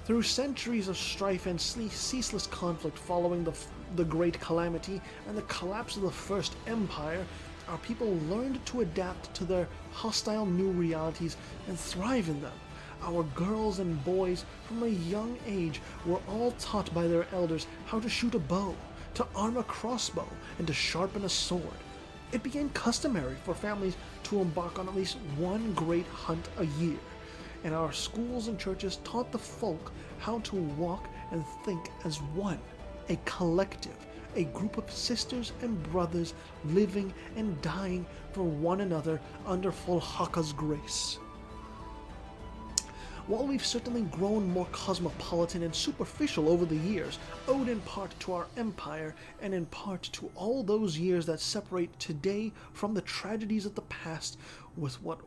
Through centuries of strife and ceaseless conflict following the Great Calamity and the collapse of the First Empire, our people learned to adapt to their hostile new realities and thrive in them. Our girls and boys from a young age were all taught by their elders how to shoot a bow, to arm a crossbow, and to sharpen a sword. It became customary for families to embark on at least one great hunt a year, and our schools and churches taught the folk how to walk and think as one, a collective, a group of sisters and brothers living and dying for one another under Folhaka's grace. While we've certainly grown more cosmopolitan and superficial over the years, owed in part to our empire and in part to all those years that separate today from the tragedies of the past, with what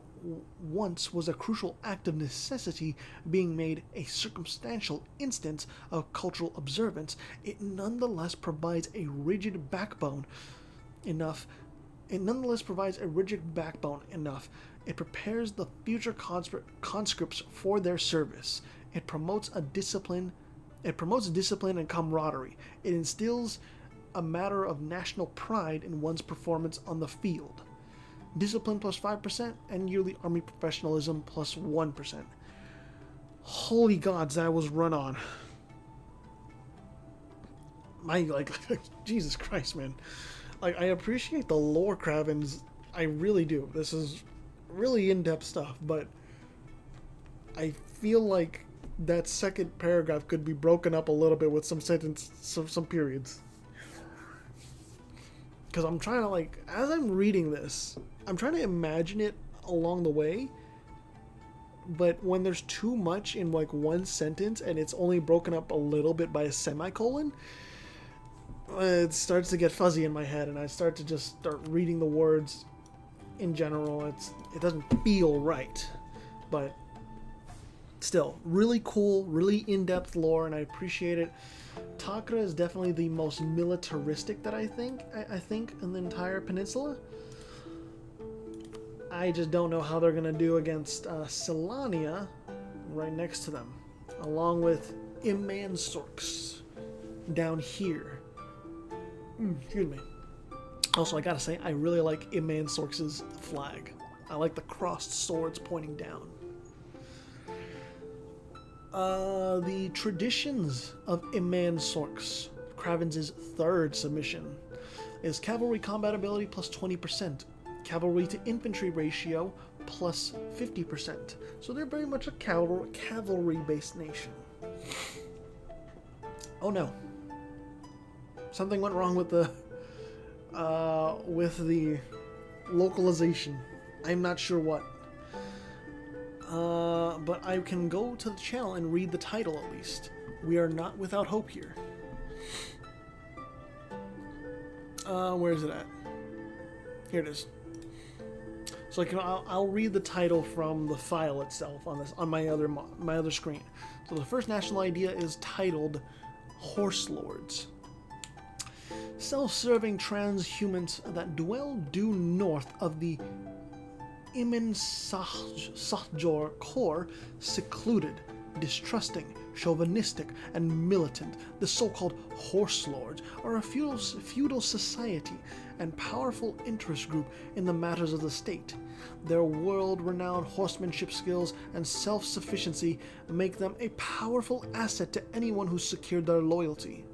once was a crucial act of necessity being made a circumstantial instance of cultural observance, it nonetheless provides a rigid backbone enough. It prepares the future conscripts for their service. It promotes discipline and camaraderie. It instills a matter of national pride in one's performance on the field. Discipline plus 5% and yearly army professionalism plus 1%. Holy gods, that was run on. Jesus Christ, man. Like, I appreciate the lore, Kravens. I really do. This is really in-depth stuff, but I feel like that second paragraph could be broken up a little bit with some periods. Because I'm trying to, as I'm reading this, I'm trying to imagine it along the way, but when there's too much in, one sentence, and it's only broken up a little bit by a semicolon, it starts to get fuzzy in my head, and I start reading the words in general. It doesn't feel right, but still, really cool, really in-depth lore, and I appreciate it. Takra is definitely the most militaristic that I think in the entire peninsula. I just don't know how they're gonna do against Selania, right next to them, along with Imansorks down here. Excuse me. Also, I gotta say, I really like Imansorks' flag. I like the crossed swords pointing down. The traditions of Imansorks, Kravens' third submission, is cavalry combat ability plus 20%, cavalry to infantry ratio plus 50%. So they're very much a cavalry-based nation. Oh no. Something went wrong with the localization. I'm not sure what. But I can go to the channel and read the title at least. We are not without hope here. Where is it at? Here it is. So I'll read the title from the file itself on my other screen. So the first national idea is titled Horse Lords. Self-serving transhumans that dwell due north of the Iman-Sahjor core, secluded, distrusting, chauvinistic, and militant, the so-called Horse Lords are a feudal society and powerful interest group in the matters of the state. Their world-renowned horsemanship skills and self-sufficiency make them a powerful asset to anyone who's secured their loyalty.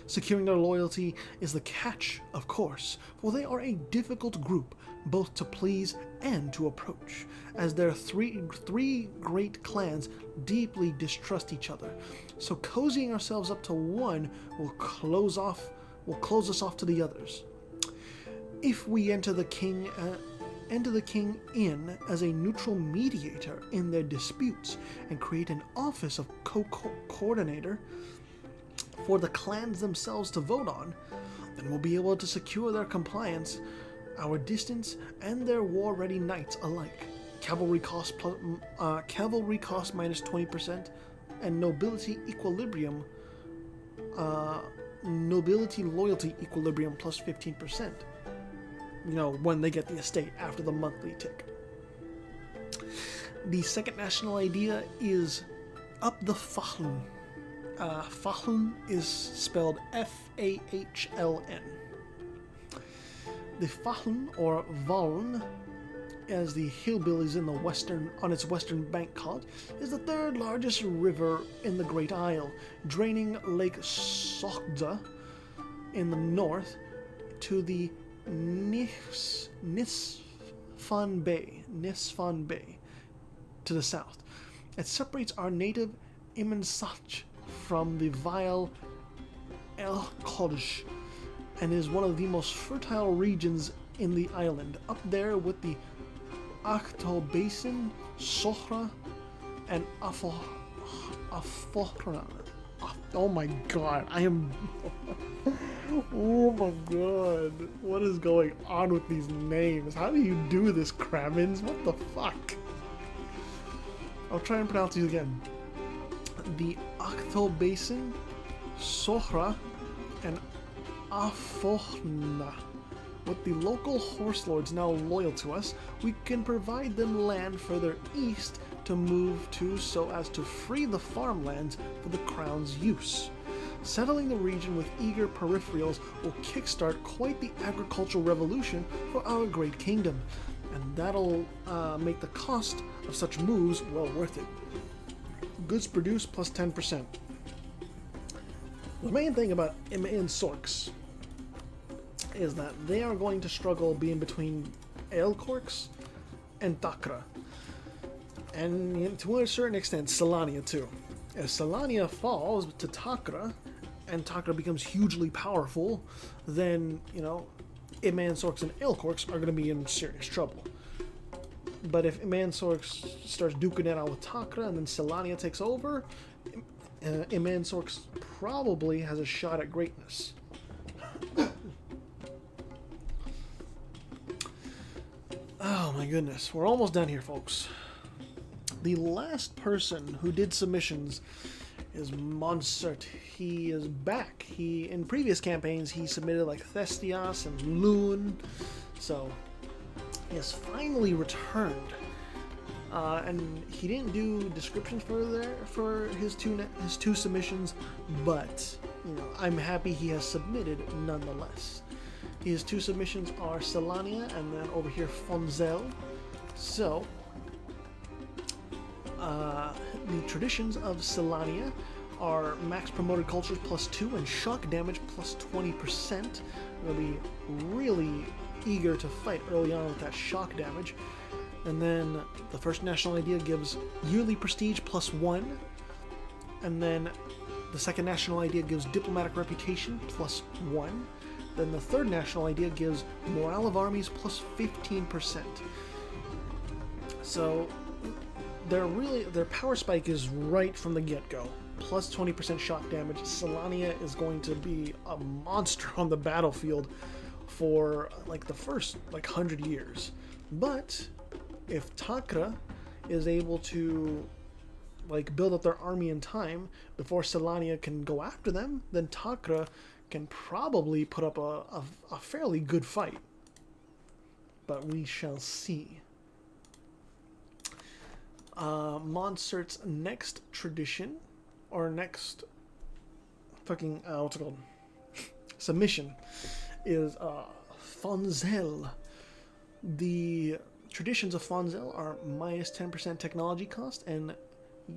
Securing their loyalty is the catch, of course, for they are a difficult group, both to please and to approach, as their three great clans deeply distrust each other. So cozying ourselves up to one will close us off to the others. If we enter the king in as a neutral mediator in their disputes and create an office of coordinator for the clans themselves to vote on, then we'll be able to secure their compliance, our distance, and their war-ready knights alike. Cavalry cost minus 20%, and nobility loyalty equilibrium plus 15%. When they get the estate after the monthly tick. The second national idea is up the Fahlun. Fahlun is spelled Fahln. The Fahlun, or Valn, as the hillbillies on its western bank call it, is the third largest river in the Great Isle, draining Lake Sogda in the north to the Nisfan Bay to the south. It separates our native Imensach from the vile El Kodj and is one of the most fertile regions in the island, up there with the Akhto Basin, Sohra, and Afohra. Oh my god, oh my god, what is going on with these names? How do you do this, Kramins? What the fuck? I'll try and pronounce these again. The Akhto Basin, Sohra, and Afohna. With the local horse lords now loyal to us, we can provide them land further east to move to so as to free the farmlands for the crown's use. Settling the region with eager peripherals will kickstart quite the agricultural revolution for our great kingdom, and that'll make the cost of such moves well worth it. Goods produced plus 10%. The main thing about Imaen Sorks is that they are going to struggle being between Aelcorks and Takra. And to a certain extent, Selania too. If Selania falls to Takra, and Takra becomes hugely powerful, then, Imaen Sorks and Aelcorks are going to be in serious trouble. But if Imaen Sorks starts duking it out with Takra, and then Selania takes over, Imaen Sorks probably has a shot at greatness. Oh my goodness, we're almost done here, folks. The last person who did submissions is Monsert. He is back. In previous campaigns, he submitted like Thestias and Loon, so he has finally returned. And he didn't do descriptions for his two submissions, but I'm happy he has submitted nonetheless. His two submissions are Selania and then over here Fonzel. So, the traditions of Selania are max promoted cultures plus 2 and shock damage plus 20%. They'll be really eager to fight early on with that shock damage. And then the first national idea gives yearly prestige plus 1. And then the second national idea gives diplomatic reputation plus 1. Then the third national idea gives morale of armies plus 15%. So their power spike is right from the get-go. Plus 20% shock damage. Selania is going to be a monster on the battlefield for like the first 100 years. But if Takra is able to build up their army in time before Selania can go after them, then Takra can probably put up a fairly good fight. But we shall see. Monsert's next tradition, or next fucking, what's it called? Submission, is Fonzel. The traditions of Fonzel are minus 10% technology cost and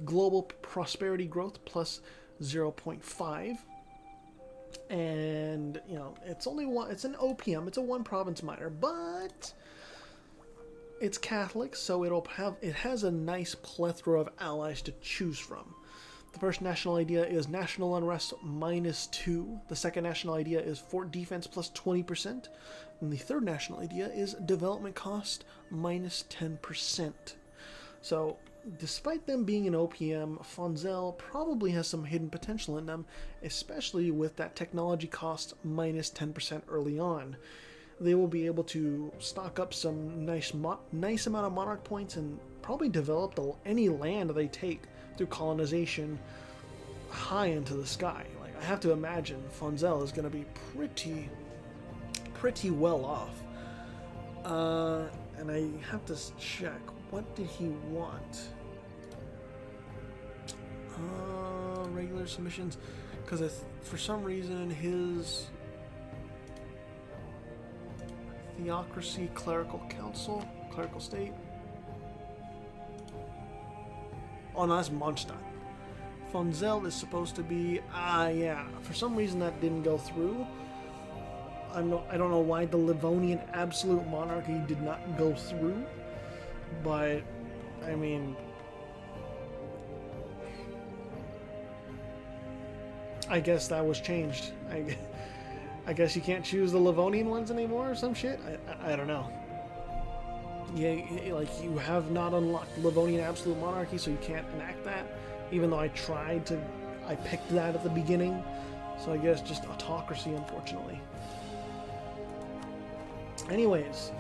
global prosperity growth plus 0.5. And it's only one. It's an OPM. It's a one province minor, but it's Catholic, so it has a nice plethora of allies to choose from. The first national idea is national unrest -2. The second national idea is fort defense plus 20%. And the third national idea is development cost -10%. So, despite them being an OPM, Fonzel probably has some hidden potential in them, especially with that technology cost -10% early on. They will be able to stock up some nice amount of monarch points and probably develop any land they take through colonization high into the sky. Like, I have to imagine Fonzel is going to be pretty well off. And I have to check, what did he want? Regular submissions, because for some reason his theocracy, clerical state. Oh no, that's Mondstadt. Fonzel is supposed to be, yeah. For some reason that didn't go through. I don't know why the Livonian absolute monarchy did not go through, but I mean, I guess that was changed. I guess you can't choose the Livonian ones anymore or some shit. I don't know. Yeah, like, you have not unlocked Livonian absolute monarchy, so you can't enact that. Even though I picked that at the beginning. So I guess just autocracy, unfortunately. Anyways,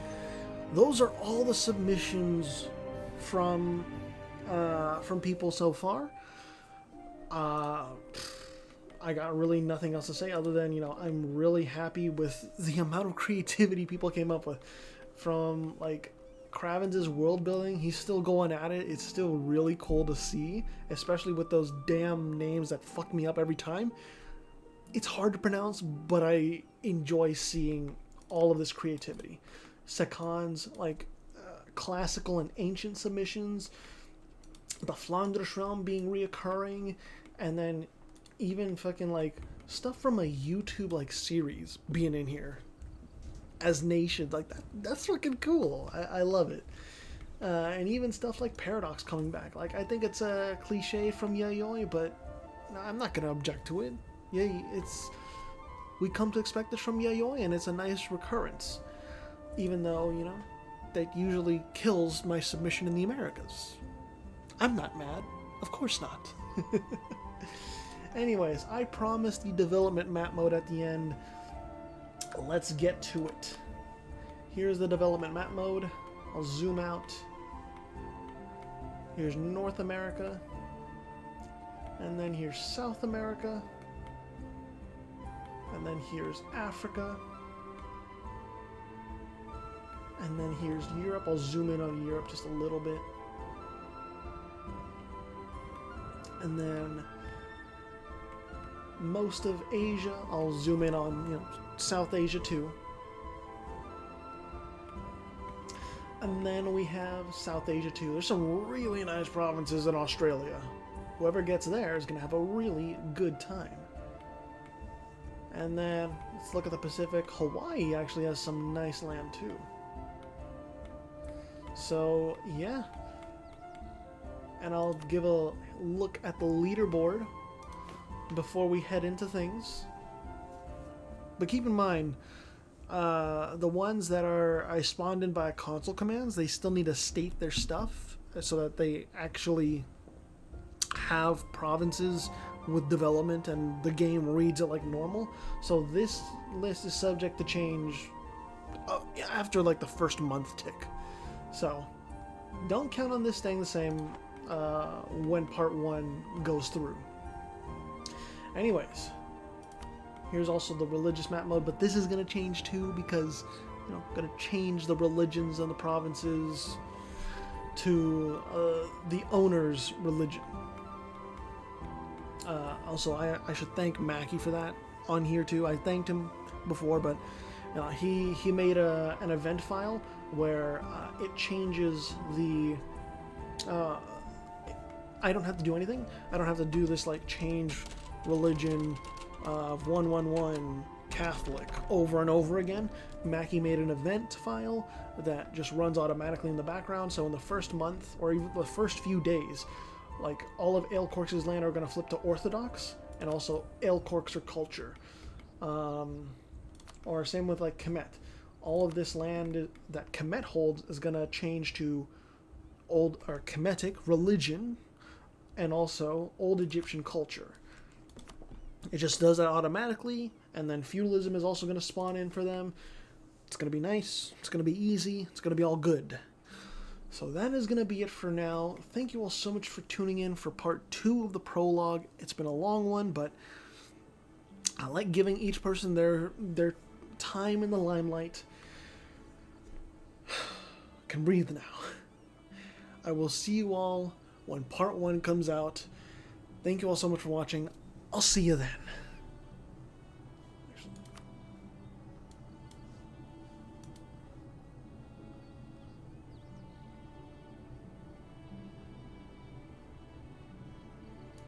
those are all the submissions from people so far. I got really nothing else to say other than, I'm really happy with the amount of creativity people came up with. From, like, Kravens' world building, he's still going at it. It's still really cool to see, especially with those damn names that fuck me up every time. It's hard to pronounce, but I enjoy seeing all of this creativity. Sekon's, like, classical and ancient submissions, the Flanders realm being reoccurring, and then even fucking, like, stuff from a YouTube, like, series being in here as nations. Like, that's fucking cool. I love it. And even stuff like Paradox coming back. Like, I think it's a cliche from Yayoi, but I'm not gonna object to it. Yeah, we come to expect this from Yayoi, and it's a nice recurrence. Even though, that usually kills my submission in the Americas. I'm not mad. Of course not. Anyways, I promised the development map mode at the end. Let's get to it. Here's the development map mode. I'll zoom out. Here's North America. And then here's South America. And then here's Africa. And then here's Europe. I'll zoom in on Europe just a little bit. And then most of Asia. I'll zoom in on, South Asia too. And then we have South Asia too. There's some really nice provinces in Australia. Whoever gets there is going to have a really good time. And then let's look at the Pacific. Hawaii actually has some nice land too. So, yeah. And I'll give a look at the leaderboard before we head into things. But keep in mind, the ones that I spawned in by console commands, they still need to state their stuff so that they actually have provinces with development and the game reads it like normal. So this list is subject to change after like the first month tick. So don't count on this staying the same when part 1 goes through. Anyways, here's also the religious map mode, but this is going to change too because, going to change the religions and the provinces to the owner's religion. Also, I should thank Mackie for that on here too. I thanked him before, but he made an event file where it changes the... I don't have to do anything. I don't have to do this like change religion of 111 Catholic over and over again. Mackie made an event file that just runs automatically in the background, so in the first month, or even the first few days, like, all of Aelcorx's land are going to flip to Orthodox, and also Aelcorxer culture. Or same with, like, Kemet. All of this land that Kemet holds is going to change to old, or Kemetic religion, and also old Egyptian culture. It just does that automatically, and then feudalism is also going to spawn in for them. It's going to be nice, it's going to be easy, it's going to be all good. So that is going to be it for now. Thank you all so much for tuning in for part 2 of the prologue. It's been a long one, but I like giving each person their time in the limelight. I can breathe now. I will see you all when part 1 comes out. Thank you all so much for watching. I'll see you then.